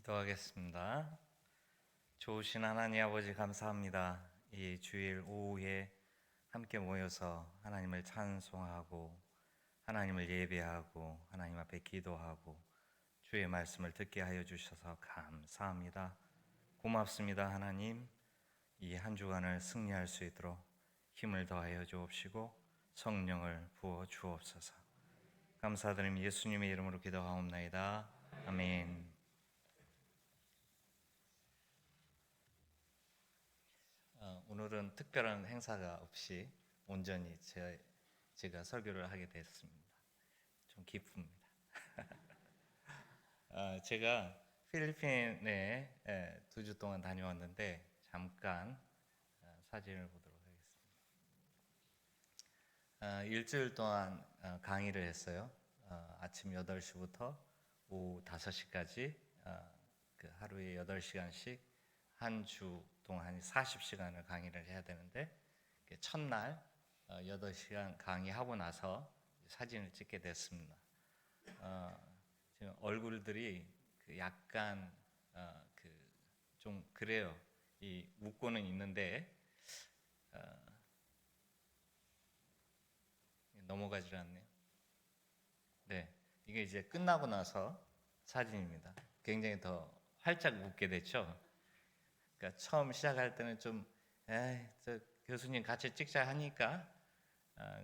기도하겠습니다. 좋으신 하나님 아버지 감사합니다. 이 주일 오후에 함께 모여서 하나님을 찬송하고 하나님을 예배하고 하나님 앞에 기도하고 주의 말씀을 듣게 하여 주셔서 감사합니다. 고맙습니다. 하나님, 이 한 주간을 승리할 수 있도록 힘을 더하여 주옵시고 성령을 부어 주옵소서. 감사드리며 예수님의 이름으로 기도하옵나이다. 아멘. 오늘은 특별한 행사가 없이 온전히 제가 설교를 하게 됐습니다. 좀 기쁩니다. 제가 필리핀에 2주 동안 다녀왔는데 잠깐 사진을 보도록 하겠습니다. 일주일 동안 강의를 했어요. 아침 8시부터 오후 5시까지 그 하루에 8시간씩 한 주 동안 40시간을 강의를 해야 되는데 첫날 8시간 강의하고 나서 사진을 찍게 됐습니다. 지금 얼굴들이 약간 좀 그래요. 웃고는 있는데 넘어가질 않네요. 네, 이게 이제 끝나고 나서 사진입니다. 굉장히 더 활짝 웃게 됐죠. 그러니까 처음 시작할 때는 좀 저 교수님 같이 찍자 하니까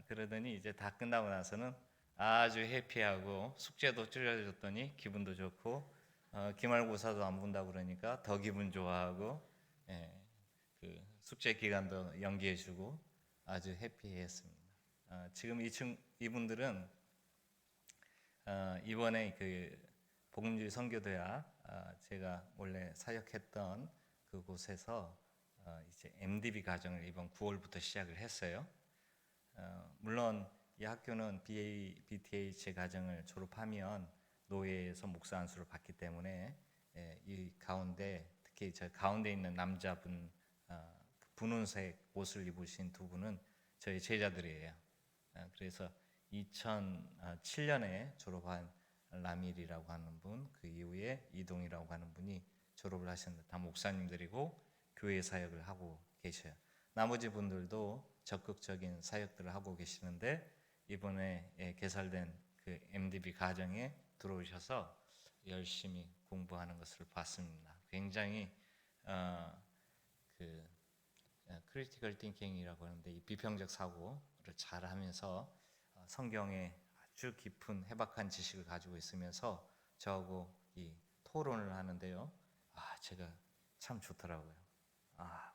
그러더니 이제 다 끝나고 나서는 아주 해피하고 숙제도 줄여줬더니 기분도 좋고 기말고사도 안 본다고 그러니까 더 기분 좋아하고 그 숙제 기간도 연기해주고 아주 해피했습니다. 지금 이분들은 이번에 그 복음주의 선교대학 제가 원래 사역했던 그곳에서 이제 MDB 과정을 이번 9월부터 시작을 했어요. 물론 이 학교는 BTH 과정을 졸업하면 노예에서 목사 안수를 받기 때문에 이 가운데 특히 저 가운데 있는 남자분 분홍색 옷을 입으신 두 분은 저희 제자들이에요. 그래서 2007년에 졸업한 라밀이라고 하는 분, 그 이후에 이동이라고 하는 분이 졸업을 하셨는데 다 목사님들이고 교회 사역을 하고 계셔요. 나머지 분들도 적극적인 사역들을 하고 계시는데 이번에 개설된 그 MDB 과정에 들어오셔서 열심히 공부하는 것을 봤습니다. 굉장히 크리티컬 띵킹이라고 하는데 이 비평적 사고를 잘 하면서 성경에 아주 깊은 해박한 지식을 가지고 있으면서 저하고 이 토론을 하는데요. 제가 참 좋더라고요.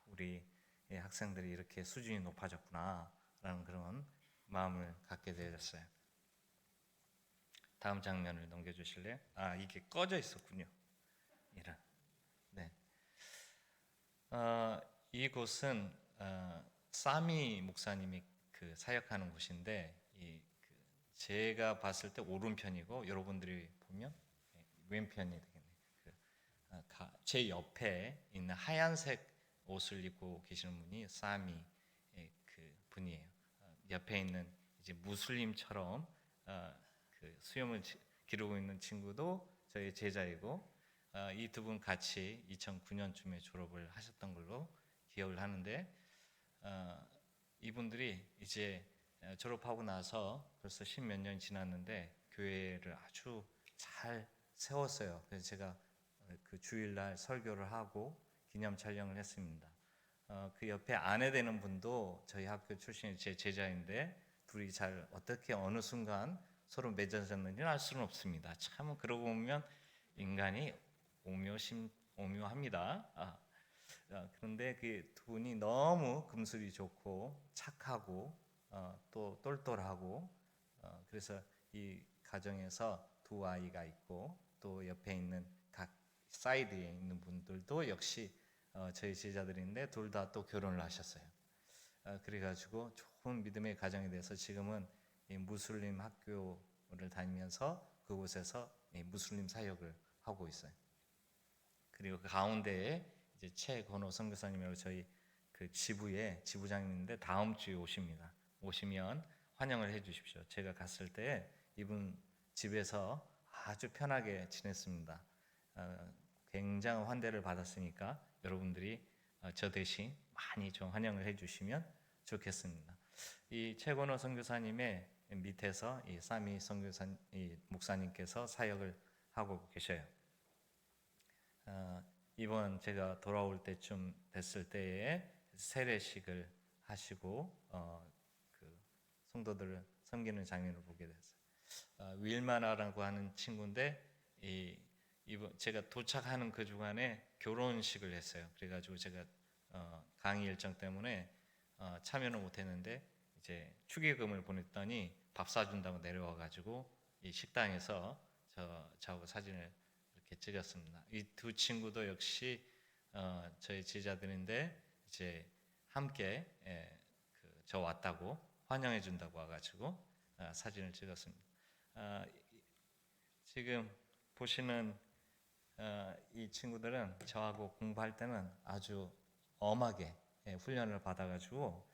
우리 학생들이 이렇게 수준이 높아졌구나라는 그런 마음을 갖게 되었어요. 다음 장면을 넘겨주실래요? 이게 꺼져 있었군요. 이런. 네. 이곳은 사미 목사님이 그 사역하는 곳인데 제가 봤을 때 오른편이고 여러분들이 보면 왼편이 되겠네요. 제 옆에 있는 하얀색 옷을 입고 계시는 분이 사미 그 분이에요. 옆에 있는 이제 무슬림처럼 그 수염을 기르고 있는 친구도 저희 제자이고 이 두 분 같이 2009년쯤에 졸업을 하셨던 걸로 기억을 하는데 이분들이 이제 졸업하고 나서 벌써 10몇 년이 지났는데 교회를 아주 잘 세웠어요. 그래서 제가 그 주일날 설교를 하고 기념 촬영을 했습니다. 그 옆에 아내 되는 분도 저희 학교 출신의 제 제자인데 둘이 잘 어떻게 어느 순간 서로 맺어졌는지 알 수는 없습니다. 참 그러고 보면 인간이 오묘합니다. 그런데 그 두 분이 너무 금술이 좋고 착하고 또 똘똘하고 그래서 이 가정에서 두 아이가 있고 또 옆에 있는 각 사이드에 있는 분들도 역시 저희 제자들인데 둘 다 또 결혼을 하셨어요. 그래가지고 좋은 믿음의 가정이 돼서 지금은 이 무슬림 학교를 다니면서 그곳에서 이 무슬림 사역을 하고 있어요. 그리고 그 가운데에 이제 최건호 선교사님이라고 저희 그 지부의 지부장님인데 다음 주에 오십니다. 오시면 환영을 해주십시오. 제가 갔을 때 이분 집에서 아주 편하게 지냈습니다. 굉장한 환대를 받았으니까 여러분들이 저 대신 많이 좀 환영을 해주시면 좋겠습니다. 이 최건호 선교사님의 밑에서 이 사미 이 목사님께서 사역을 하고 계셔요. 이번 제가 돌아올 때쯤 됐을 때에 세례식을 하시고 그 성도들을 섬기는 장면을 보게 됐어요. 윌마라라고 하는 친구인데 이번 제가 도착하는 그 주간에 결혼식을 했어요. 그래가지고 제가 강의 일정 때문에 참여는 못했는데 이제 축의금을 보냈더니 밥 사준다고 내려와가지고 이 식당에서 저하고 사진을 이렇게 찍었습니다. 이 두 친구도 역시 저희 제자들인데 이제 함께 저 왔다고 환영해 준다고 와가지고 사진을 찍었습니다. 지금 보시는 이 친구들은 저하고 공부할 때는 아주 엄하게 훈련을 받아가지고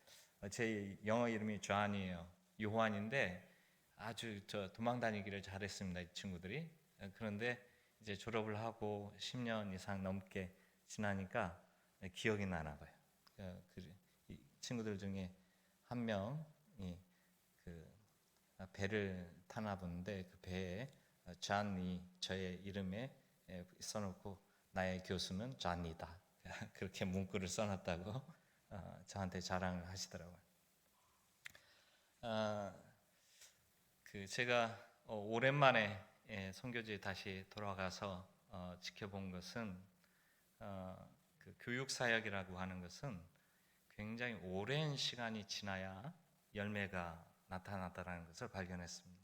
제 영어 이름이 존이에요. 요한인데 아주 저 도망 다니기를 잘했습니다. 이 친구들이. 그런데 이제 졸업을 하고 10년 이상 넘게 지나니까 기억이 나나 봐요. 이 친구들 중에 한 명이 그 배를 타나 보는데 그 배에 존이 저의 이름에 써놓고 나의 교수는 존이다. 그렇게 문구를 써놨다고 저한테 자랑을 하시더라고요. 제가 오랜만에 선교지에 다시 돌아가서 지켜본 것은 그 교육 사역이라고 하는 것은 굉장히 오랜 시간이 지나야 열매가 나타났다는 것을 발견했습니다.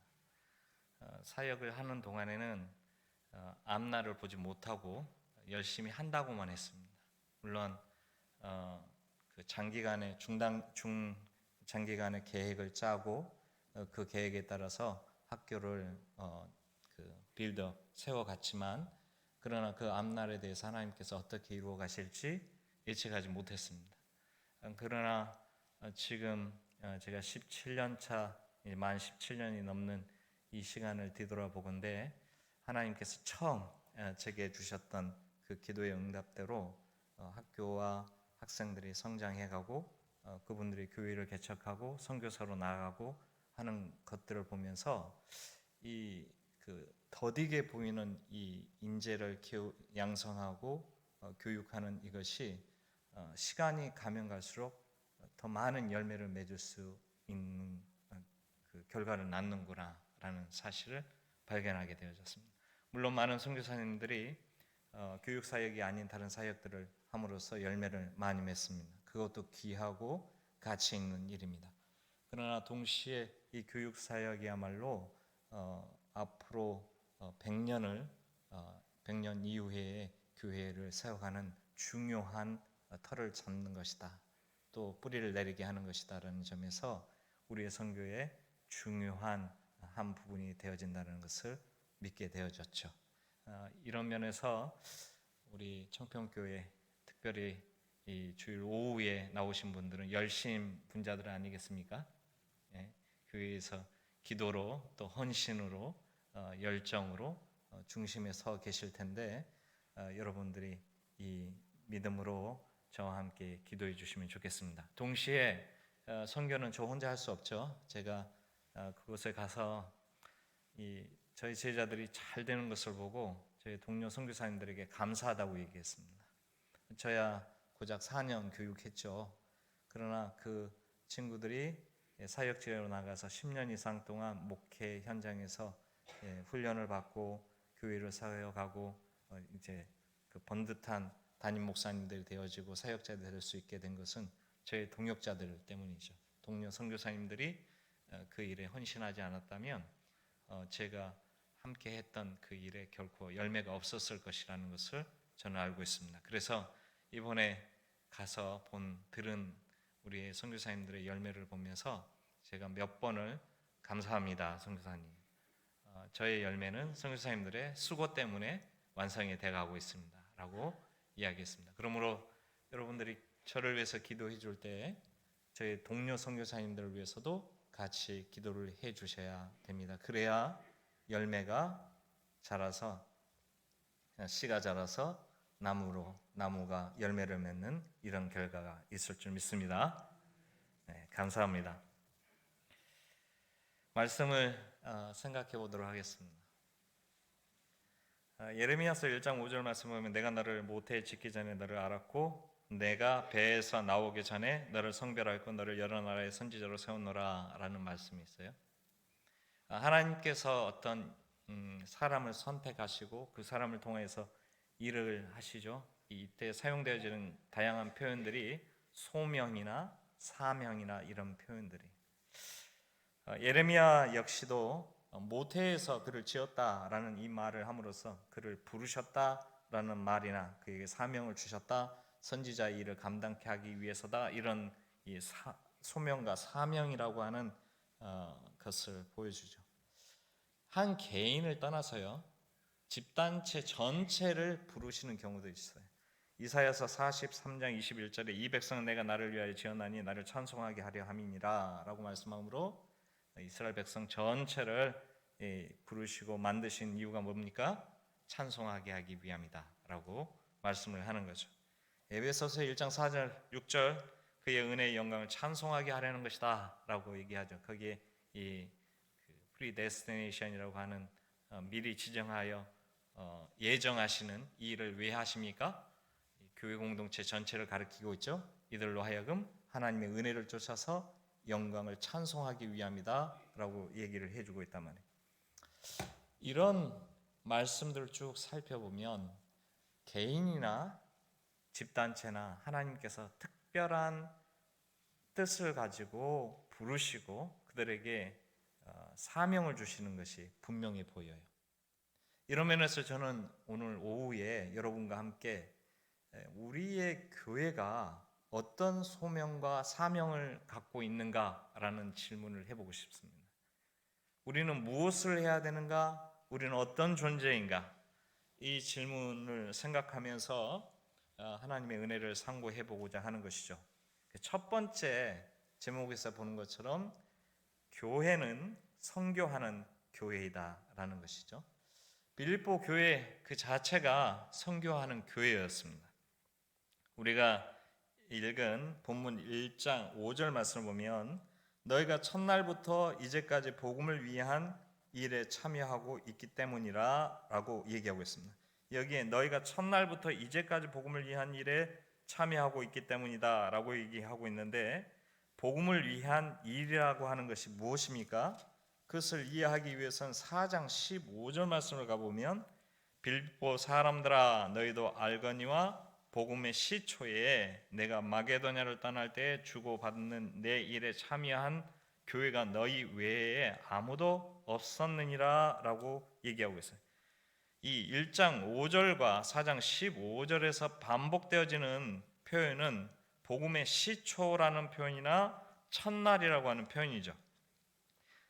사역을 하는 동안에는 앞날을 보지 못하고 열심히 한다고만 했습니다. 물론 그 장기간의 장기간의 계획을 짜고 그 계획에 따라서 학교를 빌드업 세워갔지만 그러나 그 앞날에 대해서 하나님께서 어떻게 이루어 가실지 예측하지 못했습니다. 그러나 지금 제가 17년 차, 만 17년이 넘는 이 시간을 뒤돌아보건대 하나님께서 처음 제게 주셨던 그 기도의 응답대로 학교와 학생들이 성장해가고 그분들이 교회를 개척하고 선교사로 나아가고 하는 것들을 보면서 그 더디게 보이는 이 인재를 양성하고 교육하는 이것이 시간이 가면 갈수록 더 많은 열매를 맺을 수 있는 그 결과를 낳는구나라는 사실을 발견하게 되어졌습니다. 물론 많은 선교사님들이 교육 사역이 아닌 다른 사역들을 함으로써 열매를 많이 맺습니다. 그것도 귀하고 가치 있는 일입니다. 그러나 동시에 이 교육 사역이야말로 앞으로 100년 이후에 교회를 세워가는 중요한 터를 잡는 것이다. 또 뿌리를 내리게 하는 것이다라는 점에서 우리의 선교의 중요한 한 부분이 되어진다는 것을 믿게 되어졌죠. 이런 면에서 우리 청평교회 특별히 이 주일 오후에 나오신 분들은 열심 분자들 아니겠습니까? 교회에서 기도로 또 헌신으로 열정으로 중심에 서 계실 텐데 여러분들이 이 믿음으로 저와 함께 기도해 주시면 좋겠습니다. 동시에 선교는 저 혼자 할 수 없죠. 제가 그곳에 가서 저희 제자들이 잘 되는 것을 보고 저희 동료 선교사님들에게 감사하다고 얘기했습니다. 저야 고작 4년 교육했죠. 그러나 그 친구들이 사역지로 나가서 10년 이상 동안 목회 현장에서 훈련을 받고 교회를 사역하고 이제 그 번듯한 담임 목사님들이 되어지고 사역자들이 될 수 있게 된 것은 저희 동역자들 때문이죠. 동료 선교사님들이 그 일에 헌신하지 않았다면 제가 함께 했던 그 일에 결코 열매가 없었을 것이라는 것을 저는 알고 있습니다. 그래서 이번에 가서 들은 우리의 선교사님들의 열매를 보면서 제가 몇 번을 감사합니다, 선교사님. 저의 열매는 선교사님들의 수고 때문에 완성이 돼가고 있습니다. 라고 이야기했습니다. 그러므로 여러분들이 저를 위해서 기도해 줄 때 저희 동료 선교사님들을 위해서도 같이 기도를 해 주셔야 됩니다. 그래야 열매가 자라서 씨가 자라서 나무가 열매를 맺는 이런 결과가 있을 줄 믿습니다. 네, 감사합니다. 말씀을 생각해 보도록 하겠습니다. 예레미야서 1장 5절 말씀 보면 내가 너를 모태에 짓기 전에 너를 알았고 내가 배에서 나오기 전에 너를 성별하였고 너를 여러 나라의 선지자로 세웠노라 라는 말씀이 있어요. 하나님께서 어떤 사람을 선택하시고 그 사람을 통해서 일을 하시죠. 이때 사용되어지는 다양한 표현들이 소명이나 사명이나 이런 표현들이, 예레미야 역시도 모태에서 그를 지었다라는 이 말을 함으로써 그를 부르셨다라는 말이나 그에게 사명을 주셨다, 선지자의 일을 감당케 하기 위해서다, 이런 이 소명과 사명이라고 하는 것을 보여주죠. 한 개인을 떠나서요, 집단체 전체를 부르시는 경우도 있어요. 이사야서 43장 21절에 이 백성은 내가 나를 위하여 지었나니 나를 찬송하게 하려 함이니라 라고 말씀하므로 이스라엘 백성 전체를 부르시고 만드신 이유가 뭡니까? 찬송하게 하기 위함이다 라고 말씀을 하는 거죠. 에베소서 1장 4절 6절 그의 은혜의 영광을 찬송하게 하려는 것이다 라고 얘기하죠. 거기에 이 프리데스티네이션이라고 하는 미리 지정하여 예정하시는 이 일을 왜 하십니까? 교회 공동체 전체를 가리키고 있죠. 이들로 하여금 하나님의 은혜를 쫓아서 영광을 찬송하기 위함이다 라고 얘기를 해주고 있단 말이에요. 이런 말씀들을 쭉 살펴보면 개인이나 집단체나 하나님께서 특별한 뜻을 가지고 부르시고 그들에게 사명을 주시는 것이 분명히 보여요. 이런 면에서 저는 오늘 오후에 여러분과 함께 우리의 교회가 어떤 소명과 사명을 갖고 있는가라는 질문을 해보고 싶습니다. 우리는 무엇을 해야 되는가? 우리는 어떤 존재인가? 이 질문을 생각하면서 하나님의 은혜를 상고해보고자 하는 것이죠. 첫 번째 제목에서 보는 것처럼 교회는 선교하는 교회이다라는 것이죠. 빌립보 교회 그 자체가 선교하는 교회였습니다. 우리가 읽은 본문 1장 5절 말씀을 보면 너희가 첫날부터 이제까지 복음을 위한 일에 참여하고 있기 때문이라 라고 얘기하고 있습니다. 여기에 너희가 첫날부터 이제까지 복음을 위한 일에 참여하고 있기 때문이다 라고 얘기하고 있는데, 복음을 위한 일이라고 하는 것이 무엇입니까? 그것을 이해하기 위해서는 4장 15절 말씀을 가보면 빌립보 사람들아 너희도 알거니와 복음의 시초에 내가 마게도냐를 떠날 때 주고받는 내 일에 참여한 교회가 너희 외에 아무도 없었느니라 라고 얘기하고 있어요. 이 1장 5절과 4장 15절에서 반복되어지는 표현은 복음의 시초라는 표현이나 첫날이라고 하는 표현이죠.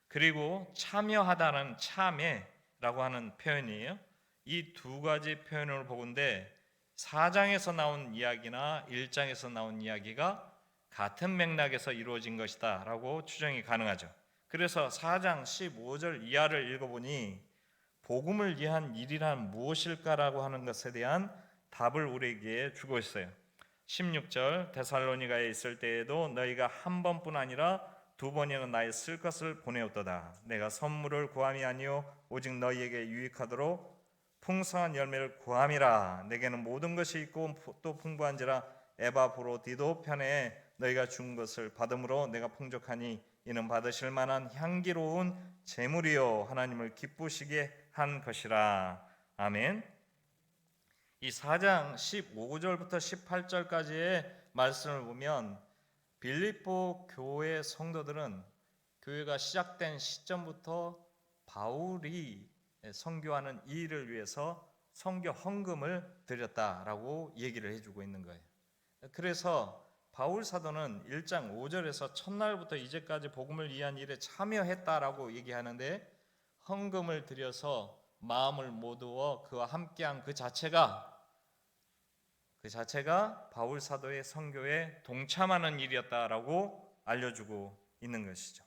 그리고 참여하다는 참회라고 하는 표현이에요. 이 두 가지 표현을 보건대 4장에서 나온 이야기나 1장에서 나온 이야기가 같은 맥락에서 이루어진 것이다 라고 추정이 가능하죠. 그래서 4장 15절 이하를 읽어보니 복음을 위한 일이란 무엇일까라고 하는 것에 대한 답을 우리에게 주고 있어요. 16절 데살로니가에 있을 때에도 너희가 한 번뿐 아니라 두 번이나 나의 쓸 것을 보내었도다. 내가 선물을 구함이 아니요 오직 너희에게 유익하도록 풍성한 열매를 구함이라. 내게는 모든 것이 있고 또 풍부한지라 에바브로디도 편에 너희가 준 것을 받음으로 내가 풍족하니 이는 받으실 만한 향기로운 제물이요 하나님을 기쁘시게 한 것이라. 아멘. 이 4장 15절부터 18절까지의 말씀을 보면 빌립보 교회 성도들은 교회가 시작된 시점부터 바울이 선교하는 이 일을 위해서 선교 헌금을 드렸다라고 얘기를 해주고 있는 거예요. 그래서 바울 사도는 1장 5절에서 첫날부터 이제까지 복음을 위한 일에 참여했다라고 얘기하는데, 헌금을 드려서 마음을 모두어 그와 함께한 그 자체가 바울 사도의 선교에 동참하는 일이었다라고 알려주고 있는 것이죠.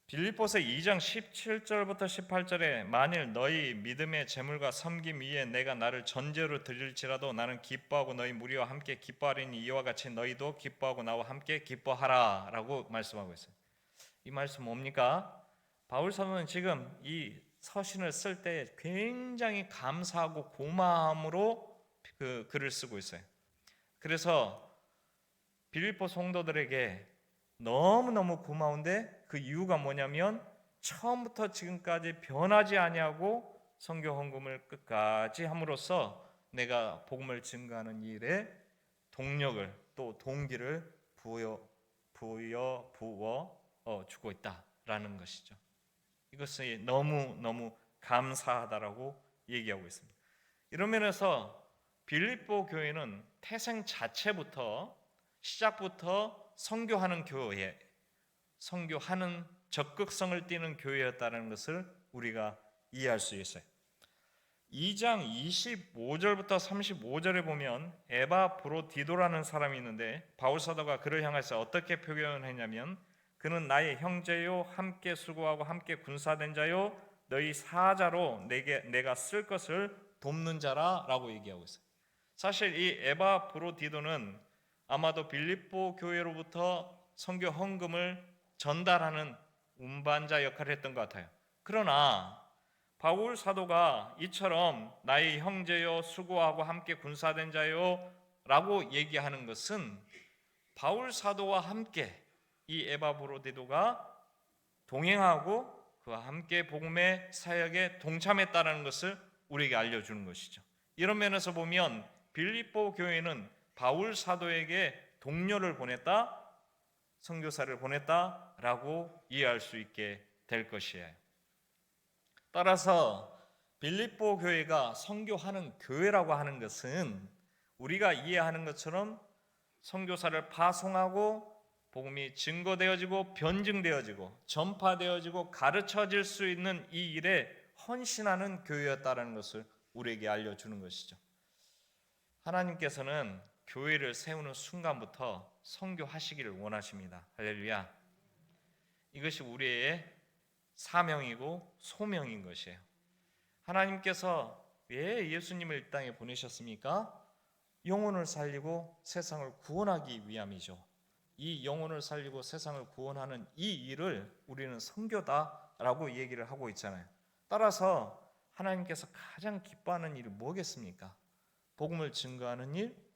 빌립보서 2장 17절부터 18절에 만일 너희 믿음의 재물과 섬김 위에 내가 나를 전제로 드릴지라도 나는 기뻐하고 너희 무리와 함께 기뻐하리니 이와 같이 너희도 기뻐하고 나와 함께 기뻐하라 라고 말씀하고 있어요. 이 말씀 뭡니까? 바울 사도는 지금 이 서신을 쓸 때 굉장히 감사하고 고마움으로 그 글을 쓰고 있어요. 그래서 빌립보 성도들에게 너무너무 고마운데 그 이유가 뭐냐면 처음부터 지금까지 변하지 아니하고 선교 헌금을 끝까지 함으로써 내가 복음을 증거하는 일에 동력을 또 동기를 부어 주고 있다라는 것이죠. 이것이 너무 감사하다라고 얘기하고 있습니다. 이런 면에서 빌립보 교회는 태생 자체부터 시작부터 선교하는 교회, 선교하는 적극성을 띠는 교회였다는 것을 우리가 이해할 수 있어요. 2장 25절부터 35절에 보면 에바브로디도라는 사람이 있는데 바울 사도가 그를 향해서 어떻게 표현했냐면 그는 나의 형제요 함께 수고하고 함께 군사된 자요 너희 사자로 내가 쓸 것을 돕는 자라라고 얘기하고 있어요. 사실 이 에바브로디도는 아마도 빌립보 교회로부터 선교 헌금을 전달하는 운반자 역할을 했던 것 같아요. 그러나 바울 사도가 이처럼 나의 형제요 수고하고 함께 군사된 자요 라고 얘기하는 것은 바울 사도와 함께 이 에바브로디도가 동행하고 그와 함께 복음의 사역에 동참했다는 것을 우리에게 알려주는 것이죠. 이런 면에서 보면 빌립보 교회는 바울 사도에게 동료를 보냈다, 선교사를 보냈다라고 이해할 수 있게 될 것이에요. 따라서 빌립보 교회가 선교하는 교회라고 하는 것은 우리가 이해하는 것처럼 선교사를 파송하고 복음이 증거되어지고 변증되어지고 전파되어지고 가르쳐질 수 있는 이 일에 헌신하는 교회였다는 것을 우리에게 알려주는 것이죠. 하나님께서는 교회를 세우는 순간부터 선교하시기를 원하십니다. 할렐루야. 이것이 우리의 사명이고 소명인 것이에요. 하나님께서 왜 예수님을 이 땅에 보내셨습니까? 영혼을 살리고 세상을 구원하기 위함이죠. 이 영혼을 살리고 세상을 구원하는 이 일을 우리는 선교다라고 얘기를 하고 있잖아요. 따라서 하나님께서 가장 기뻐하는 일이 뭐겠습니까? 복음을 증거하는 일,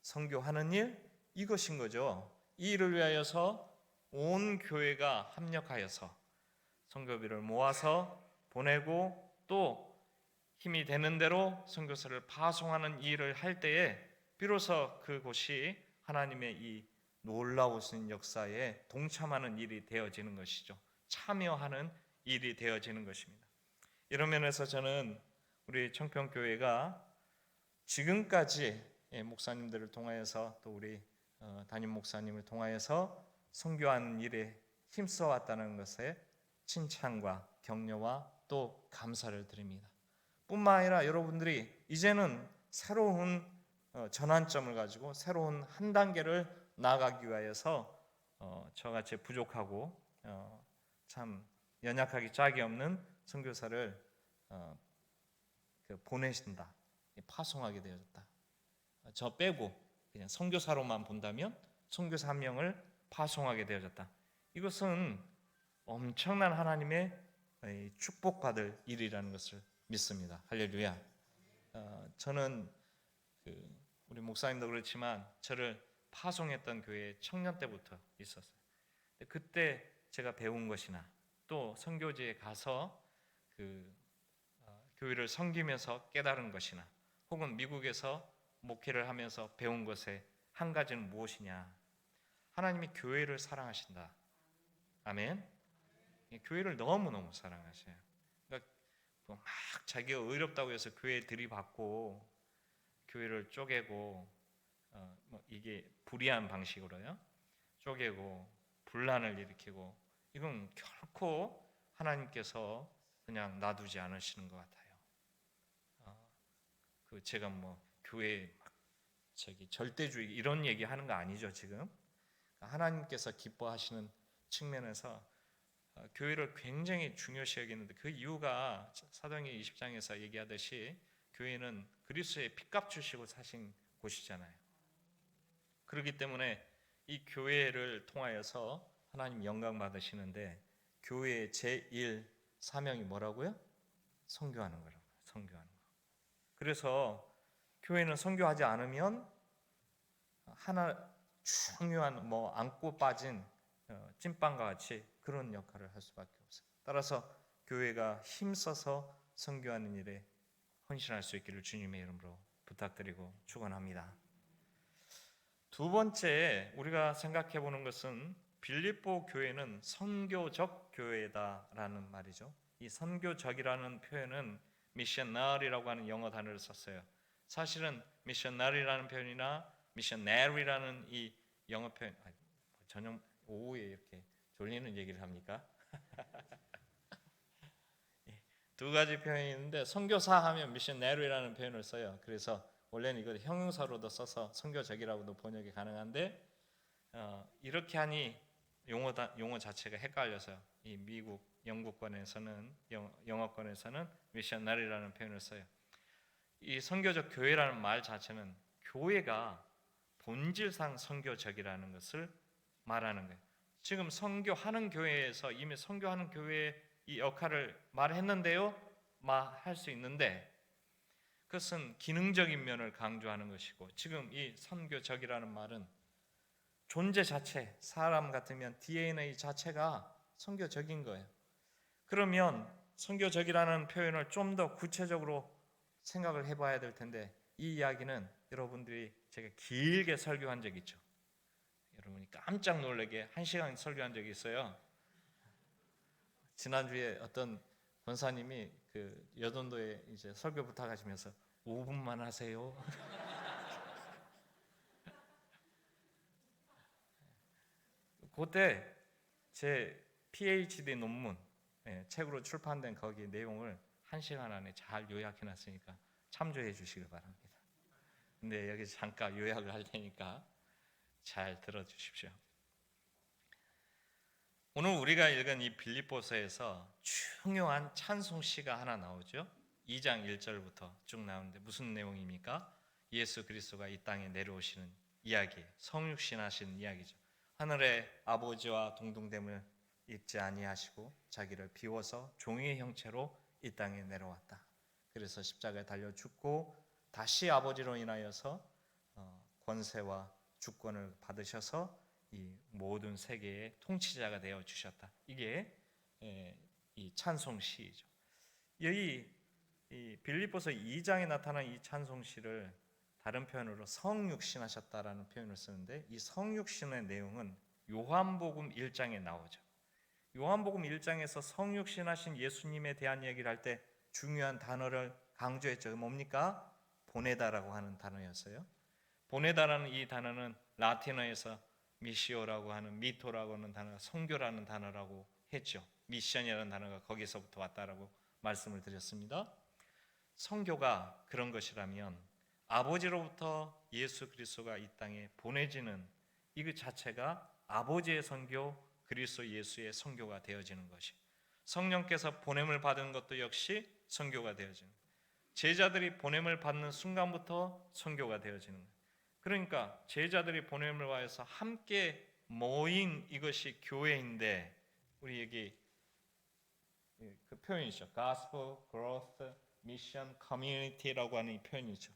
선교하는 일, 이것인 거죠. 이 일을 위하여서 온 교회가 합력하여서 선교비를 모아서 보내고 또 힘이 되는 대로 선교사를 파송하는 일을 할 때에 비로소 그곳이 하나님의 이 놀라우신 역사에 동참하는 일이 되어지는 것이죠. 참여하는 일이 되어지는 것입니다. 이런 면에서 저는 우리 청평교회가 지금까지 목사님들을 통하여서 또 우리 담임 목사님을 통하여서 선교하는 일에 힘써왔다는 것에 칭찬과 격려와 또 감사를 드립니다. 뿐만 아니라 여러분들이 이제는 새로운 전환점을 가지고 새로운 한 단계를 나아가기 위하여서 저같이 부족하고 참 연약하기 짝이 없는 선교사를 보내신다, 파송하게 되어졌다. 저 빼고 그냥 선교사로만 본다면 선교사 한 명을 파송하게 되어졌다. 이것은 엄청난 하나님의 축복받을 일이라는 것을 믿습니다. 할렐루야. 저는 우리 목사님도 그렇지만 저를 파송했던 교회에 청년 때부터 있었어요. 그때 제가 배운 것이나 또 선교지에 가서 교회를 섬기면서 깨달은 것이나 혹은 미국에서 목회를 하면서 배운 것의 한 가지는 무엇이냐? 하나님이 교회를 사랑하신다. 아멘. 교회를 너무너무 사랑하셔요. 그러니까 막 자기가 의롭다고 해서 교회에 들이받고 교회를 쪼개고 이게 불의한 방식으로요. 쪼개고 분란을 일으키고 이건 결코 하나님께서 그냥 놔두지 않으시는 것 같아요. 제가 교회 절대주의 이런 얘기하는 거 아니죠 지금. 하나님께서 기뻐하시는 측면에서 교회를 굉장히 중요시 여기는데 그 이유가 사도행전 20장에서 얘기하듯이 교회는 그리스도의 핏값 주시고 사신 곳이잖아요. 그렇기 때문에 이 교회를 통하여서 하나님 영광 받으시는데 교회의 제1 사명이 뭐라고요? 선교하는 거라고요. 선교하는 거. 그래서 교회는 선교하지 않으면 하나 중요한 안고 빠진 찐빵과 같이 그런 역할을 할 수밖에 없어요. 따라서 교회가 힘써서 선교하는 일에 헌신할 수 있기를 주님의 이름으로 부탁드리고 축원합니다. 두 번째 우리가 생각해 보는 것은 빌립보 교회는 선교적 교회다라는 말이죠. 이 선교적이라는 표현은 미셔너리라고 하는 영어 단어를 썼어요. 사실은 미셔너리라는 표현이나 미셔너리라는 이 영어 표현, 저녁 오후에 이렇게 졸리는 얘기를 합니까? 두 가지 표현이 있는데 선교사 하면 미셔너리라는 표현을 써요. 그래서 원래는 이걸 형용사로도 써서 선교적이라고도 번역이 가능한데 이렇게 하니 용어 자체가 헷갈려서 이 미국 영국권에서는 영어권에서는 미셔너리라는 표현을 써요. 이 선교적 교회라는 말 자체는 교회가 본질상 선교적이라는 것을 말하는 거예요. 지금 선교하는 교회에서 이미 선교하는 교회의 이 역할을 말했는데요. 할 수 있는데 그것은 기능적인 면을 강조하는 것이고 지금 이 선교적이라는 말은 존재 자체, 사람 같으면 DNA 자체가 선교적인 거예요. 그러면 선교적이라는 표현을 좀 더 구체적으로 생각을 해봐야 될 텐데 이 이야기는 여러분들이 제가 길게 설교한 적이 있죠. 여러분이 깜짝 놀라게 1시간 설교한 적이 있어요. 지난주에 어떤 권사님이 그 여전도에 이제 설교 부탁하시면서 5분만 하세요. 그때 제 PhD 논문 책으로 출판된 거기 내용을 1시간 안에 잘 요약해놨으니까 참조해 주시길 바랍니다. 근데 여기서 잠깐 요약을 할 테니까 잘 들어주십시오. 오늘 우리가 읽은 이 빌립보서에서 중요한 찬송시가 하나 나오죠. 2장 1절부터 쭉 나오는데 무슨 내용입니까? 예수 그리스도가 이 땅에 내려오시는 이야기, 성육신하신 이야기죠. 하늘의 아버지와 동등됨을 잊지 아니하시고 자기를 비워서 종의 형체로 이 땅에 내려왔다. 그래서 십자가에 달려 죽고 다시 아버지로 인하여서 권세와 주권을 받으셔서 이 모든 세계의 통치자가 되어 주셨다. 이게 이 찬송시이죠. 여기 이 빌립보서 2장에 나타난 이 찬송시를 다른 표현으로 성육신하셨다라는 표현을 쓰는데 이 성육신의 내용은 요한복음 1장에 나오죠. 요한복음 1장에서 성육신하신 예수님에 대한 얘기를 할 때 중요한 단어를 강조했죠. 뭡니까? 보내다라고 하는 단어였어요. 보내다라는 이 단어는 라틴어에서 미시오라고 하는 미토라고 하는 단어가 선교라는 단어라고 했죠. 미션이라는 단어가 거기서부터 왔다라고 말씀을 드렸습니다. 선교가 그런 것이라면 아버지로부터 예수 그리스도가 이 땅에 보내지는 이것 자체가 아버지의 선교, 그리스도 예수의 선교가 되어지는 것이 성령께서 보냄을 받은 것도 역시 선교가 되어지는 거예요. 제자들이 보냄을 받는 순간부터 선교가 되어지는 거예요. 그러니까 제자들이 보냄을 받아서 함께 모인 이것이 교회인데 우리 여기 그 표현이죠. Gospel, Growth, Mission, Community라고 하는 이 표현이죠.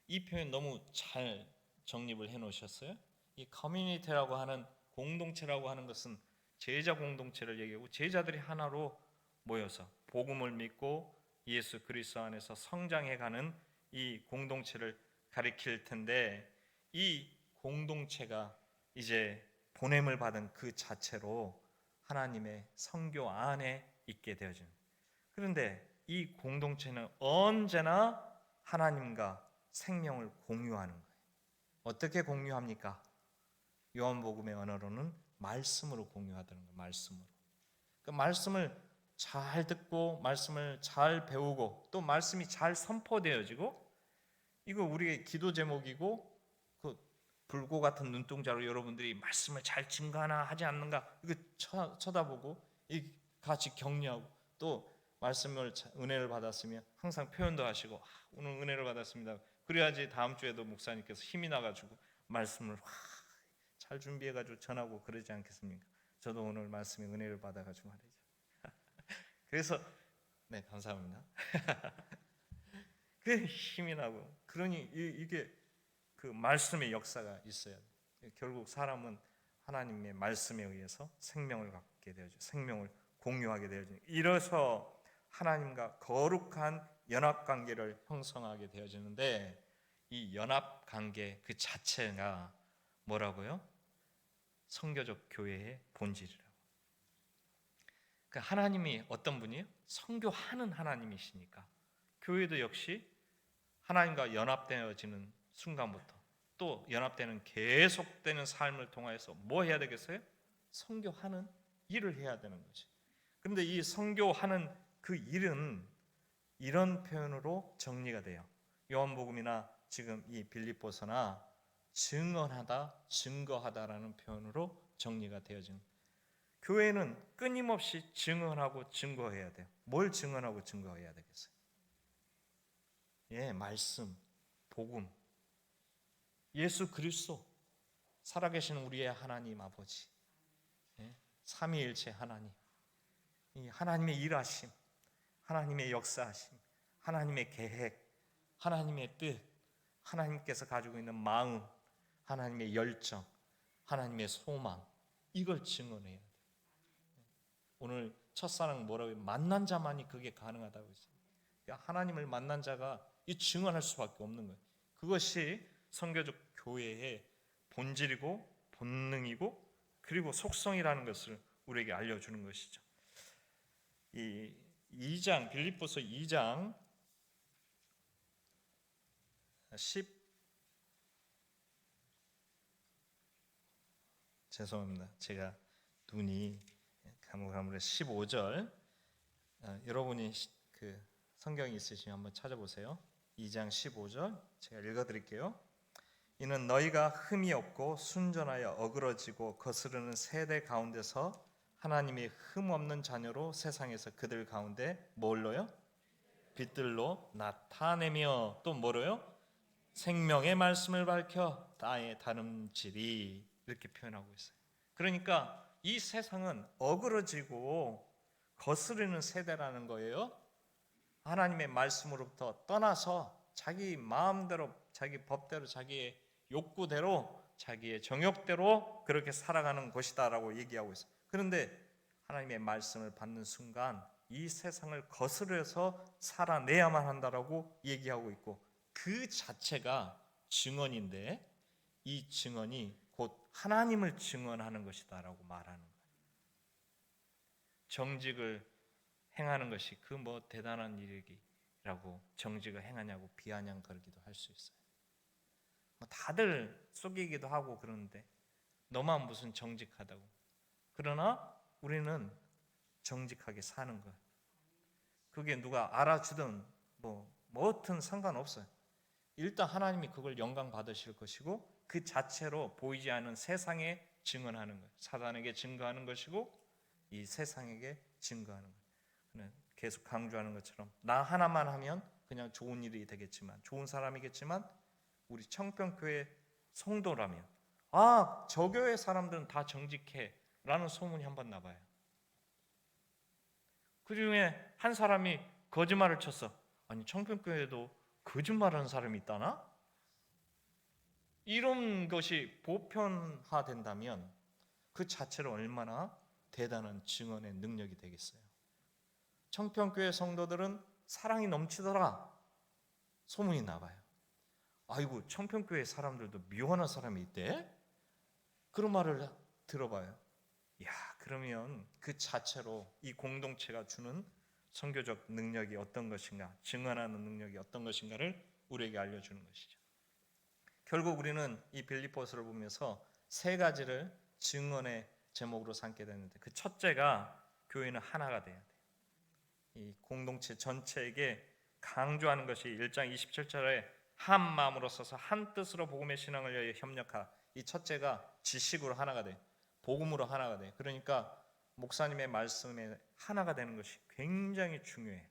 이 표현 너무 잘 정립을 해놓으셨어요. 이 커뮤니티라고 하는 공동체라고 하는 것은 제자 공동체를 얘기하고 제자들이 하나로 모여서 복음을 믿고 예수 그리스도 안에서 성장해가는 이 공동체를 가리킬 텐데 이 공동체가 이제 보냄을 받은 그 자체로 하나님의 선교 안에 있게 되어집니다. 그런데 이 공동체는 언제나 하나님과 생명을 공유하는 거예요. 어떻게 공유합니까? 요한복음의 언어로는 말씀으로 공유하다는 거예요. 말씀으로. 그 말씀을 잘 듣고 말씀을 잘 배우고 또 말씀이 잘 선포되어지고 이거 우리의 기도 제목이고 그 불고 같은 눈동자로 여러분들이 말씀을 잘 증거하나 하지 않는가 이거 쳐다보고 같이 격려하고 또 말씀을 은혜를 받았으면 항상 표현도 하시고 오늘 은혜를 받았습니다. 그래야지 다음 주에도 목사님께서 힘이 나가지고 말씀을 잘 준비해가지고 전하고 그러지 않겠습니까? 저도 오늘 말씀에 은혜를 받아가지고 말이죠. 그래서 네 감사합니다. 그 힘이 나고 그러니 이게 그 말씀의 역사가 있어야 돼요. 결국 사람은 하나님의 말씀에 의해서 생명을 갖게 되어져 생명을 공유하게 되어져 이래서 하나님과 거룩한 연합 관계를 형성하게 되어지는데 이 연합 관계 그 자체가 뭐라고요? 선교적 교회의 본질이라고. 그러니까 하나님이 어떤 분이에요? 선교하는 하나님이시니까 교회도 역시 하나님과 연합되어지는 순간부터 또 연합되는 계속되는 삶을 통해서 뭐 해야 되겠어요? 선교하는 일을 해야 되는 거지. 그런데 이 선교하는 그 일은 이런 표현으로 정리가 돼요. 요한복음이나 지금 이 빌립보서나 증언하다, 증거하다라는 표현으로 정리가 되어진. 교회는 끊임없이 증언하고 증거해야 돼요. 뭘 증언하고 증거해야 되겠어요? 예, 말씀, 복음, 예수 그리스도, 살아계신 우리의 하나님 아버지, 예, 삼위일체 하나님, 이 하나님의 일하심, 하나님의 역사하심, 하나님의 계획, 하나님의 뜻, 하나님께서 가지고 있는 마음, 하나님의 열정, 하나님의 소망, 이걸 증언해야 돼요. 오늘 첫사랑 뭐라고 해요? 만난 자만이 그게 가능하다고 했어요. 하나님을 만난 자가 이 증언할 수밖에 없는 거예요. 그것이 선교적 교회의 본질이고 본능이고 그리고 속성이라는 것을 우리에게 알려주는 것이죠. 이 2장 빌립보서 2장 죄송합니다. 제가 눈이 가물가물해 15절 여러분이 그 성경이 있으시면 한번 찾아보세요. 2장 15절 제가 읽어드릴게요. 이는 너희가 흠이 없고 순전하여 어그러지고 거스르는 세대 가운데서 하나님의 흠 없는 자녀로 세상에서 그들 가운데 뭘로요? 빛들로 나타내며 또 뭐로요? 생명의 말씀을 밝혀 땅의 다름질이 이렇게 표현하고 있어요. 그러니까 이 세상은 어그러지고 거스르는 세대라는 거예요. 하나님의 말씀으로부터 떠나서 자기 마음대로 자기 법대로 자기의 욕구대로 자기의 정욕대로 그렇게 살아가는 것이다라고 얘기하고 있어요. 그런데 하나님의 말씀을 받는 순간 이 세상을 거스려서 살아내야만 한다라고 얘기하고 있고 그 자체가 증언인데 이 증언이 곧 하나님을 증언하는 것이다라고 말하는 거예요. 정직을 행하는 것이 그 뭐 대단한 일이라고 정직을 행하냐고 비아냥거리기도 할 수 있어요. 다들 속이기도 하고 그러는데 너만 무슨 정직하다고. 그러나 우리는 정직하게 사는 것. 그게 누가 알아주든 뭐든 상관없어요. 일단 하나님이 그걸 영광 받으실 것이고 그 자체로 보이지 않는 세상에 증언하는 거예요. 사단에게 증거하는 것이고 이 세상에게 증거하는 거예요. 계속 강조하는 것처럼 나 하나만 하면 그냥 좋은 일이 되겠지만 좋은 사람이겠지만 우리 청평교회 성도라면 저 교회 사람들은 다 정직해 라는 소문이 한번 나봐요. 그 중에 한 사람이 거짓말을 쳤어. 아니 청평교회에도 거짓말하는 사람이 있다나? 이런 것이 보편화된다면 그 자체로 얼마나 대단한 증언의 능력이 되겠어요. 청평교회 성도들은 사랑이 넘치더라 소문이 나봐요. 아이고 청평교회 사람들도 미워하는 사람이 있대? 그런 말을 들어봐요. 그러면 그 자체로 이 공동체가 주는 선교적 능력이 어떤 것인가, 증언하는 능력이 어떤 것인가를 우리에게 알려주는 것이죠. 결국 우리는 이 빌립보서를 보면서 세 가지를 증언의 제목으로 삼게 되는데 그 첫째가 교회는 하나가 돼야 돼요. 이 공동체 전체에게 강조하는 것이 1장 27절에 한 마음으로 서서 한 뜻으로 복음의 신앙을 위하여 협력하. 이 첫째가 지식으로 하나가 돼. 복음으로 하나가 돼. 그러니까 목사님의 말씀에 하나가 되는 것이 굉장히 중요해.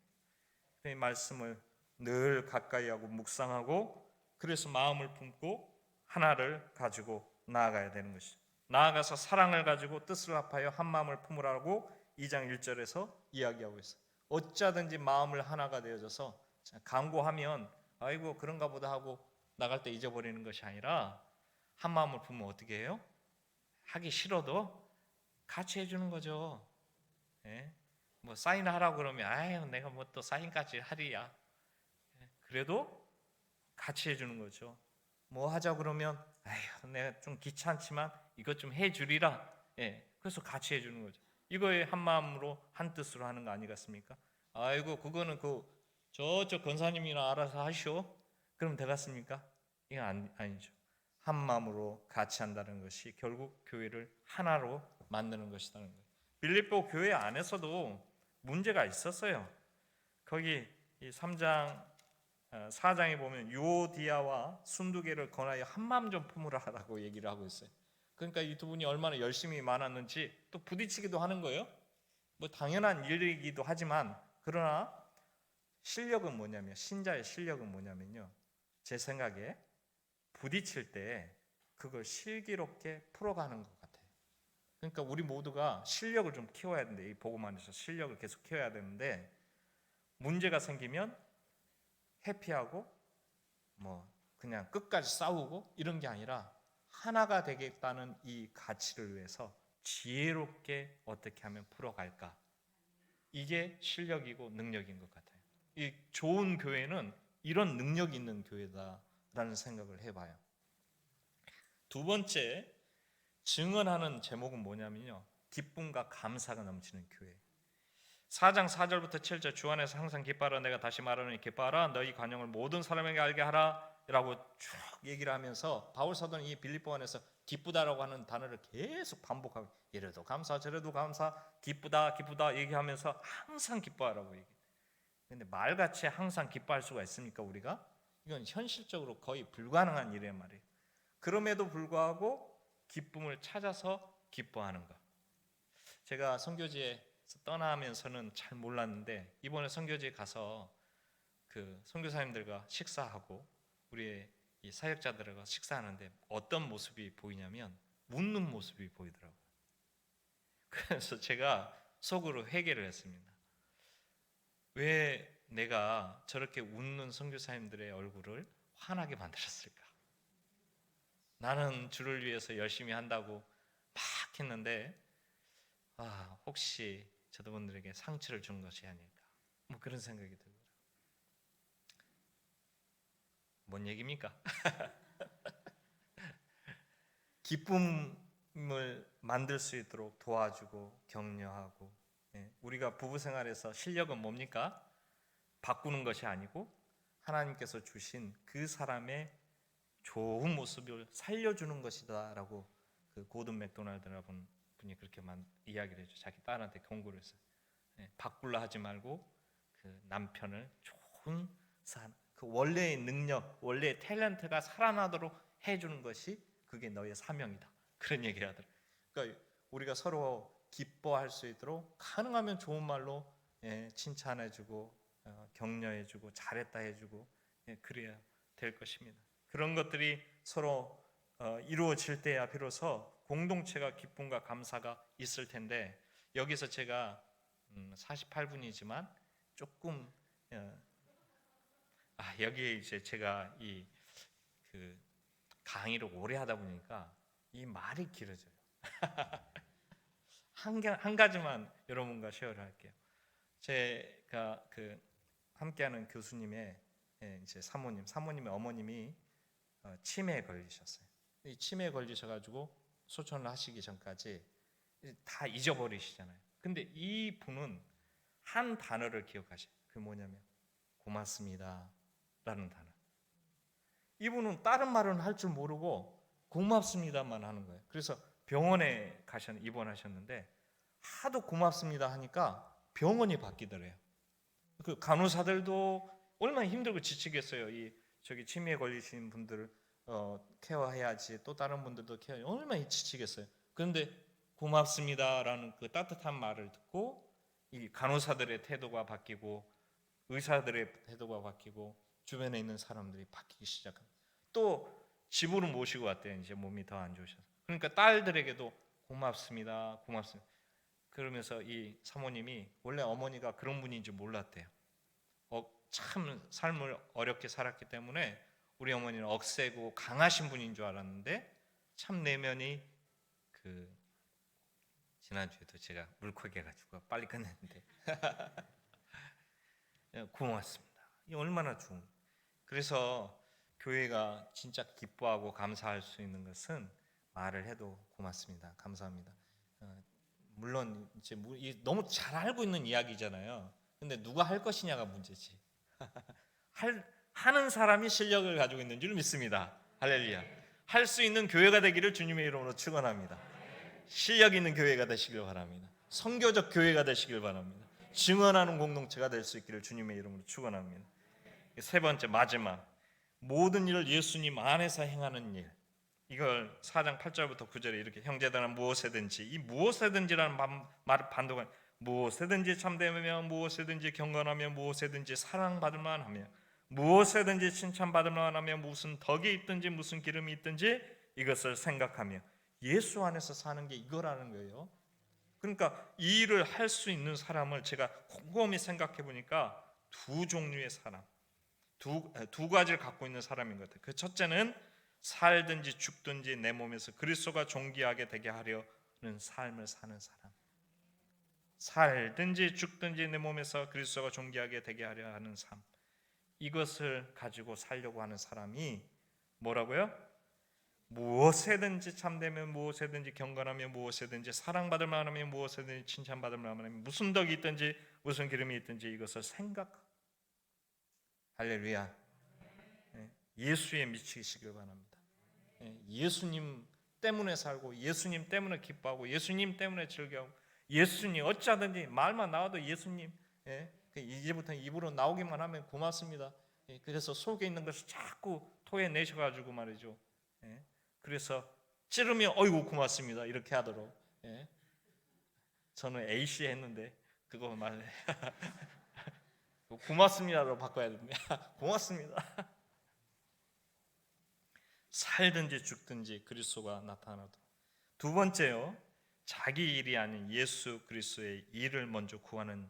이 말씀을 늘 가까이 하고 묵상하고 그래서 마음을 품고 하나를 가지고 나아가야 되는 것이죠. 나아가서 사랑을 가지고 뜻을 합하여 한 마음을 품으라고 2장 1절에서 이야기하고 있어요. 어쩌든지 마음을 하나가 되어져서 강구하면 아이고 그런가 보다 하고 나갈 때 잊어버리는 것이 아니라 한 마음을 품으면 어떻게 해요? 하기 싫어도 같이 해주는 거죠. 예? 뭐 사인하라고 그러면 아유 내가 뭐 또 사인까지 하리야. 그래도 같이 해주는 거죠. 뭐 하자 그러면 아휴 내가 좀 귀찮지만 이것 좀 해주리라. 예, 그래서 같이 해주는 거죠. 이거에 한 마음으로 한 뜻으로 하는 거 아니겠습니까? 아이고 그거는 저쪽 권사님이나 알아서 하시오. 그럼 되겠습니까? 이건 아니죠. 한 마음으로 같이 한다는 것이 결국 교회를 하나로 만드는 것이라는 거예요. 빌립보 교회 안에서도 문제가 있었어요. 거기 이 3장 4장에 보면 유오디아와 순두개를 권하여 한 마음 좀 품으라라고 얘기를 하고 있어요. 그러니까 이 두 분이 얼마나 열심히 많았는지 또 부딪히기도 하는 거예요. 뭐 당연한 일이기도 하지만 그러나 실력은 뭐냐면 신자의 실력은 뭐냐면요. 제 생각에 부딪힐 때 그걸 슬기롭게 풀어가는 것 같아요. 그러니까 우리 모두가 실력을 좀 키워야 되는데 이 복음 안에서 실력을 계속 키워야 되는데 문제가 생기면 회피하고 뭐 그냥 끝까지 싸우고 이런 게 아니라 하나가 되겠다는 이 가치를 위해서 지혜롭게 어떻게 하면 풀어갈까? 이게 실력이고 능력인 것 같아요. 이 좋은 교회는 이런 능력이 있는 교회다라는 생각을 해봐요. 두 번째 증언하는 제목은 뭐냐면요. 기쁨과 감사가 넘치는 교회. 4장 4절부터 7절 주 안에서 항상 기뻐하라 내가 다시 말하노니 기뻐하라 너희 관용을 모든 사람에게 알게 하라 라고 쭉 얘기를 하면서 바울 사도는 이 빌립보 안에서 기쁘다라고 하는 단어를 계속 반복하고 이래도 감사 저래도 감사 기쁘다 기쁘다 얘기하면서 항상 기뻐하라고 얘기해요. 근데 말같이 항상 기뻐할 수가 있습니까 우리가? 이건 현실적으로 거의 불가능한 일이란 말이에요. 그럼에도 불구하고 기쁨을 찾아서 기뻐하는 것. 제가 선교지에 떠나면서는 잘 몰랐는데 이번에 선교지에 가서 그 선교사님들과 식사하고 우리의 이 사역자들과 식사하는데 어떤 모습이 보이냐면 웃는 모습이 보이더라고요. 그래서 제가 속으로 회개를 했습니다. 왜 내가 저렇게 웃는 선교사님들의 얼굴을 환하게 만들었을까? 나는 주를 위해서 열심히 한다고 막 했는데 혹시 저분들에게 상처를 준 것이 아닐까? 뭐 그런 생각이 들더라고요. 뭔 얘기입니까? 기쁨을 만들 수 있도록 도와주고 격려하고 우리가 부부 생활에서 실력은 뭡니까? 바꾸는 것이 아니고 하나님께서 주신 그 사람의 좋은 모습을 살려주는 것이다 라고 그 고든 맥도날드라는 분이 그렇게 이야기를 해줘. 자기 딸한테 경고를 했어요. 바꾸려 하지 말고 그 남편을 좋은 그 원래의 능력, 원래의 탤런트가 살아나도록 해주는 것이 그게 너의 사명이다. 그런 얘기를 하더라고요. 그러니까 우리가 서로 기뻐할 수 있도록 가능하면 좋은 말로 칭찬해주고 격려해주고 잘했다 해주고 그래야 될 것입니다. 그런 것들이 서로 이루어질 때야 비로소 공동체가 기쁨과 감사가 있을 텐데 여기서 제가 48분이지만 조금 여기에 이제 제가 그 강의를 오래 하다 보니까 이 말이 길어져요. 한 가지만 여러분과 쉐어를 할게요. 제가 그 함께하는 교수님의 이제 사모님의 어머님이 치매에 걸리셨어요. 이 치매에 걸리셔가지고 소천을 하시기 전까지 다 잊어버리시잖아요. 근데 이 분은 한 단어를 기억하셔요. 그게 뭐냐면 고맙습니다 라는 단어. 이분은 다른 말은 할 줄 모르고 고맙습니다만 하는 거예요. 그래서 병원에 입원하셨는데 하도 고맙습니다 하니까 병원이 바뀌더래요. 그 간호사들도 얼마나 힘들고 지치겠어요. 저기 치매에 걸리신 분들을 케어해야지, 또 다른 분들도 케어, 얼마나 지치겠어요. 그런데 고맙습니다라는 그 따뜻한 말을 듣고 이 간호사들의 태도가 바뀌고 의사들의 태도가 바뀌고 주변에 있는 사람들이 바뀌기 시작합니다. 또 집으로 모시고 왔대요. 이제 몸이 더 안 좋으셔서. 그러니까 딸들에게도 고맙습니다, 고맙습니다. 그러면서 이 사모님이 원래 어머니가 그런 분인 줄 몰랐대요. 참 삶을 어렵게 살았기 때문에 우리 어머니는 억세고 강하신 분인 줄 알았는데 참 내면이 지난주에도 제가 울컥해가지고 빨리 끝냈는데 고맙습니다. 이 얼마나 좋은. 그래서 교회가 진짜 기뻐하고 감사할 수 있는 것은 말을 해도 고맙습니다, 감사합니다. 물론 이제 너무 잘 알고 있는 이야기잖아요. 근데 누가 할 것이냐가 문제지. 하는 사람이 실력을 가지고 있는 줄 믿습니다. 할렐루야. 할 수 있는 교회가 되기를 주님의 이름으로 축원합니다. 실력 있는 교회가 되시길 바랍니다. 선교적 교회가 되시길 바랍니다. 증언하는 공동체가 될 수 있기를 주님의 이름으로 축원합니다. 세 번째, 마지막, 모든 일을 예수님 안에서 행하는 일. 이걸 4장 8절부터 9절에 이렇게 형제들은 무엇이든지, 이 무엇이든지라는 말을 반복한, 무엇이든지 참되며 무엇이든지 경건하며 무엇이든지 사랑받을 만하며 무엇이든지 칭찬받을 만하며 무슨 덕이 있든지 무슨 기름이 있든지 이것을 생각하며 예수 안에서 사는 게 이거라는 거예요. 그러니까 이 일을 할 수 있는 사람을 제가 곰곰이 생각해 보니까 두 종류의 사람, 두 가지를 갖고 있는 사람인 것 같아요. 그 첫째는 살든지 죽든지 내 몸에서 그리스도가 존귀하게 되게 하려는 삶을 사는 사람. 살든지 죽든지 내 몸에서 그리스도가 존귀하게 되게 하려 하는 삶. 이것을 가지고 살려고 하는 사람이 뭐라고요? 무엇이든지 참되며 무엇이든지 경건하며 무엇이든지 사랑받을 만하며 무엇이든지 칭찬받을 만하며 무슨 덕이 있든지 무슨 기름이 있든지 이것을 생각. 할렐루야. 예수에 미치시길 바랍니다. 예수님 때문에 살고 예수님 때문에 기뻐하고 예수님 때문에 즐겨하고 예수님 어찌하든지 말만 나와도 예수님, 이제부터 입으로 나오기만 하면 고맙습니다. 그래서 속에 있는 것을 자꾸 토해내셔가지고 말이죠. 그래서 찌르면 어이구 고맙습니다 이렇게 하도록. 저는 A씨 했는데 그거 말해 고맙습니다로 바꿔야 됩니다. 고맙습니다. 살든지 죽든지 그리스도가 나타나도록. 두 번째요, 자기 일이 아닌 예수 그리스도의 일을 먼저 구하는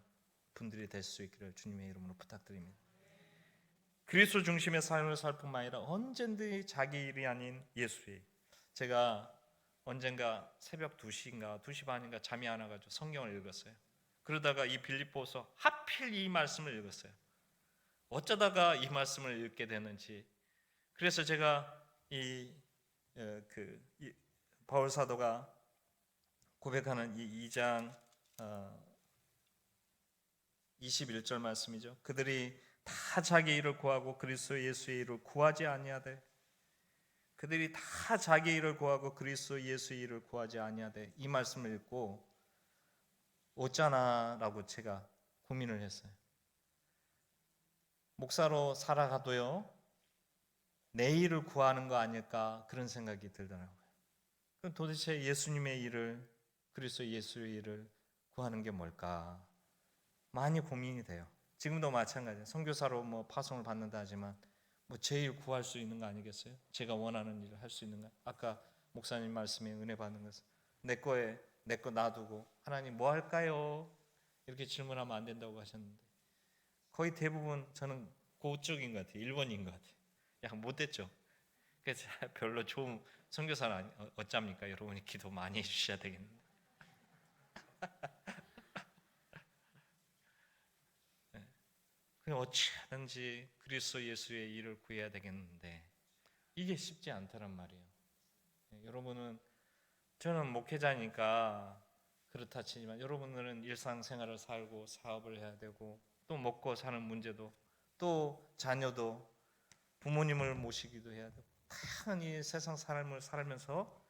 분들이 될 수 있기를 주님의 이름으로 부탁드립니다. 그리스도 중심의 삶을 살 뿐만 아니라 언제든지 자기 일이 아닌 예수의. 제가 언젠가 새벽 2시인가 2시 반인가 잠이 안 와가지고 성경을 읽었어요. 그러다가 이 빌립보서 하필 이 말씀을 읽었어요. 어쩌다가 이 말씀을 읽게 되는지. 그래서 제가 바울 사도가 고백하는 이 2장 21절 말씀이죠. 그들이 다 자기 일을 구하고 그리스도 예수의 일을 구하지 아니하되, 그들이 다 자기 일을 구하고 그리스도 예수의 일을 구하지 아니하되, 이 말씀을 읽고 어쩌나라고 제가 고민을 했어요. 목사로 살아가도요 내 일을 구하는 거 아닐까 그런 생각이 들더라고요. 그럼 도대체 예수님의 일을, 그리스도 예수의 일을 구하는 게 뭘까 많이 고민이 돼요. 지금도 마찬가지예요. 선교사로 파송을 받는다 하지만 제일 구할 수 있는 거 아니겠어요? 제가 원하는 일을 할 수 있는 거. 아까 목사님 말씀에 은혜 받는 것은 내 거 놔두고 하나님 뭐 할까요? 이렇게 질문하면 안 된다고 하셨는데 거의 대부분 저는 그쪽인 것 같아요. 1번인 것 같아요. 약간 못됐죠. 그래서 별로 좋은 선교사는 아니, 어쩝니까? 여러분이 기도 많이 해주셔야 되겠는데. 그냥 어찌하든지 그리스도 예수의 일을 구해야 되겠는데 이게 쉽지 않다란 말이에요. 여러분은, 저는 목회자니까 그렇다 치지만 여러분들은 일상생활을 살고 사업을 해야 되고 또 먹고 사는 문제도 또 자녀도 부모님을 모시기도 해야 되고 다양한 이 세상 삶을 살면서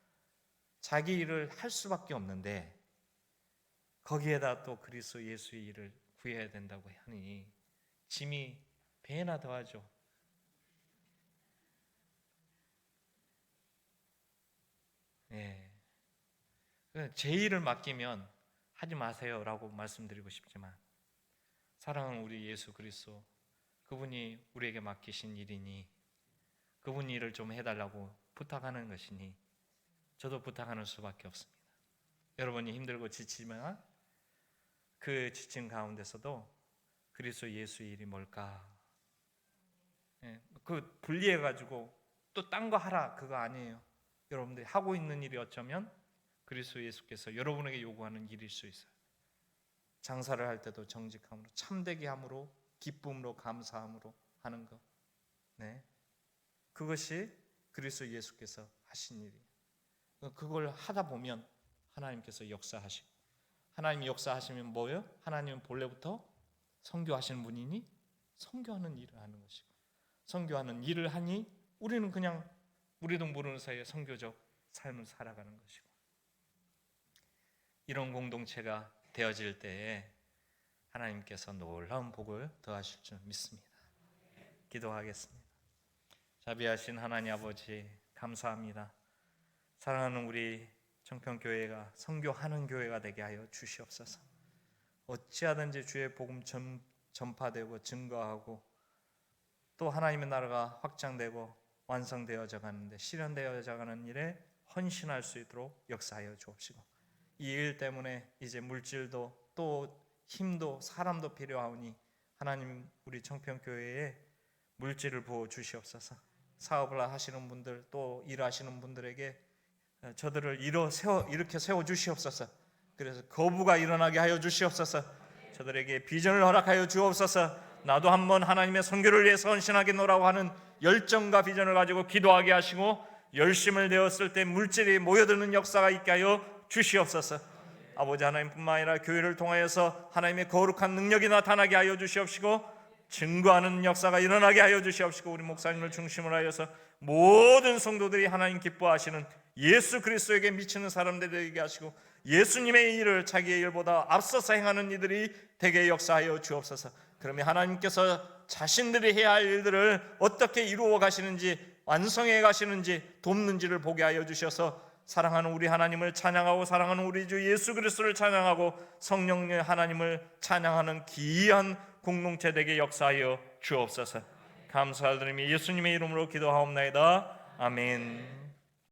자기 일을 할 수밖에 없는데 거기에다 또 그리스도 예수의 일을 구해야 된다고 하니 짐이 배나 더하죠. 예. 제 일을 맡기면 하지 마세요라고 말씀드리고 싶지만, 사랑하는 우리 예수 그리스도, 그분이 우리에게 맡기신 일이니 그분 일을 좀 해달라고 부탁하는 것이니 저도 부탁하는 수밖에 없습니다. 여러분이 힘들고 지치지만 그 지친 가운데서도 그리스도 예수 일이 뭘까? 그 분리해가지고 또 딴 거 하라, 그거 아니에요. 여러분들이 하고 있는 일이 어쩌면 그리스도 예수께서 여러분에게 요구하는 일일 수 있어요. 장사를 할 때도 정직함으로, 참되게 함으로, 기쁨으로, 감사함으로 하는 것. 네, 그것이 그리스도 예수께서 하신 일이에요. 그걸 하다 보면 하나님께서 역사하시고, 하나님이 역사하시면 뭐예요? 하나님은 본래부터 선교하시는 분이니 선교하는 일을 하는 것이고, 선교하는 일을 하니 우리는 그냥 우리도 모르는 사이에 선교적 삶을 살아가는 것이고, 이런 공동체가 되어질 때에 하나님께서 놀라운 복을 더하실 줄 믿습니다. 기도하겠습니다. 자비하신 하나님 아버지, 감사합니다. 사랑하는 우리 청평교회가 선교하는 교회가 되게 하여 주시옵소서. 어찌하든지 주의 복음 전파되고 증거하고 또 하나님의 나라가 확장되고 완성되어져 가는데, 실현되어져 가는 일에 헌신할 수 있도록 역사하여 주옵시고, 이 일 때문에 이제 물질도 또 힘도 사람도 필요하오니 하나님 우리 청평교회에 물질을 부어 주시옵소서. 사업을 하시는 분들, 또 일하시는 분들에게 저들을 이렇게 세워 주시옵소서. 그래서 거부가 일어나게 하여 주시옵소서. 저들에게 비전을 허락하여 주옵소서. 나도 한번 하나님의 선교를 위해서 헌신하겠노라고 하는 열정과 비전을 가지고 기도하게 하시고, 열심을 내었을 때 물질이 모여드는 역사가 있게 하여 주시옵소서. 아버지 하나님뿐만 아니라 교회를 통하여서 하나님의 거룩한 능력이 나타나게 하여 주시옵시고, 증거하는 역사가 일어나게 하여 주시옵시고, 우리 목사님을 중심으로 하여서 모든 성도들이 하나님 기뻐하시는 예수 그리스도에게 미치는 사람들 되게 하시고, 예수님의 일을 자기의 일보다 앞서서 행하는 이들이 되게 역사하여 주옵소서. 그러면 하나님께서 자신들이 해야 할 일들을 어떻게 이루어 가시는지, 완성해 가시는지, 돕는지를 보게 하여 주셔서 사랑하는 우리 하나님을 찬양하고, 사랑하는 우리 주 예수 그리스도를 찬양하고, 성령의 하나님을 찬양하는 귀한 공동체 되게 역사하여 주옵소서. 감사드리며 예수님의 이름으로 기도하옵나이다. 아멘.